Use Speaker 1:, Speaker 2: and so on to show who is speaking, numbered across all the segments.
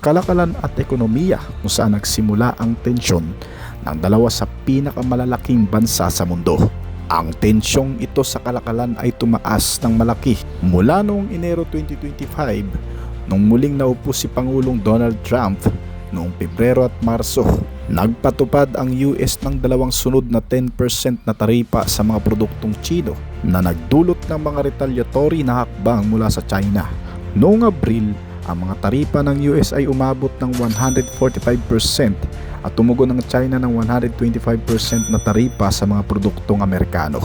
Speaker 1: kalakalan at ekonomiya kung saan nagsimula ang tensyon ng dalawa sa pinakamalalaking bansa sa mundo. Ang tensyong ito sa kalakalan ay tumaas ng malaki mula noong Enero 2025 nung muling naupo si Pangulong Donald Trump noong Pebrero at Marso. Nagpatupad ang US ng dalawang sunod na 10% na taripa sa mga produktong Tsino na nagdulot ng mga retaliatory na hakbang mula sa China. Noong Abril, ang mga taripa ng US ay umabot ng 145% at tumugon ng China ng 125% na taripa sa mga produktong Amerikano.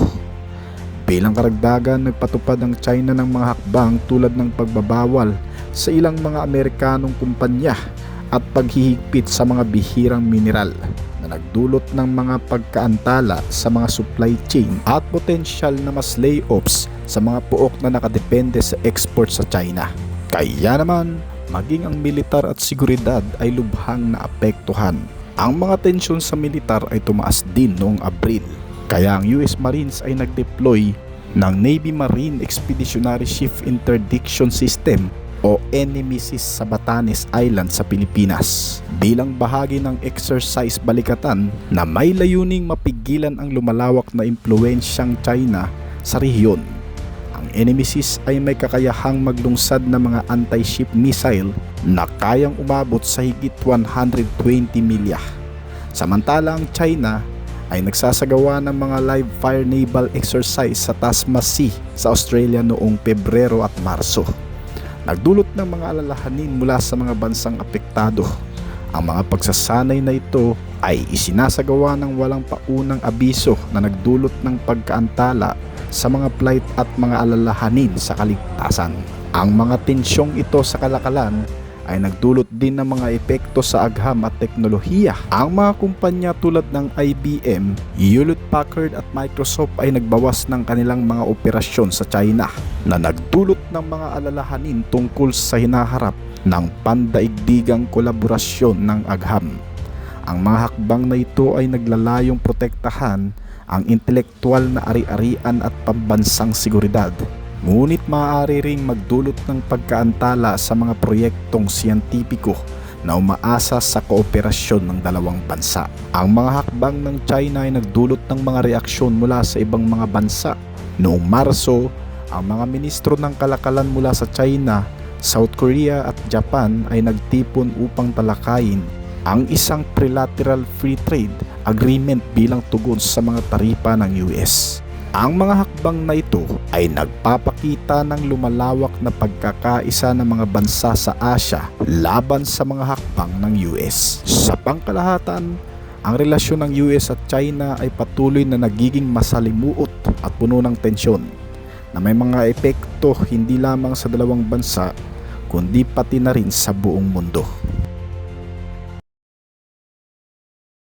Speaker 1: Bilang karagdagan, nagpatupad ang China ng mga hakbang tulad ng pagbabawal sa ilang mga Amerikanong kumpanya at paghihigpit sa mga bihirang mineral na nagdulot ng mga pagkaantala sa mga supply chain at potensyal na mas layoffs sa mga puok na nakadepende sa export sa China. Kaya naman, maging ang militar at seguridad ay lubhang naapektuhan. Ang mga tensyon sa militar ay tumaas din noong Abril. Kaya ang US Marines ay nag-deploy ng Navy Marine Expeditionary Ship Interdiction System o NMSIS sa Batanes Island sa Pilipinas bilang bahagi ng exercise balikatan na may layuning mapigilan ang lumalawak na impluensyang China sa rehiyon. Ang NMSIS ay may kakayahang maglungsad ng mga anti-ship missile na kayang umabot sa higit 120 milya. Samantala ang China ay nagsasagawa ng mga live fire naval exercise sa Tasman Sea sa Australia noong Pebrero at Marso. Nagdulot ng mga alalahanin mula sa mga bansang apektado. Ang mga pagsasanay na ito ay isinasagawa ng walang paunang abiso na nagdulot ng pagkaantala sa mga flight at mga alalahanin sa kaligtasan. Ang mga tensyong ito sa kalakalan ay nagdulot din ng mga epekto sa agham at teknolohiya. Ang mga kumpanya tulad ng IBM, Hewlett-Packard at Microsoft ay nagbawas ng kanilang mga operasyon sa China na nagdulot ng mga alalahanin tungkol sa hinaharap ng pandaigdigang kolaborasyon ng agham. Ang mga hakbang na ito ay naglalayong protektahan ang intelektual na ari-arian at pambansang seguridad. Ngunit maaari ring magdulot ng pagkaantala sa mga proyektong siyentipiko na umaasa sa kooperasyon ng dalawang bansa. Ang mga hakbang ng China ay nagdulot ng mga reaksyon mula sa ibang mga bansa. Noong Marso, ang mga ministro ng kalakalan mula sa China, South Korea at Japan ay nagtipon upang talakayin ang isang trilateral free trade agreement bilang tugon sa mga taripa ng US. Ang mga hakbang na ito ay nagpapakita ng lumalawak na pagkakaisa ng mga bansa sa Asia laban sa mga hakbang ng US. Sa pangkalahatan, ang relasyon ng US at China ay patuloy na nagiging masalimuot at puno ng tensyon na may mga epekto hindi lamang sa dalawang bansa kundi pati na rin sa buong mundo.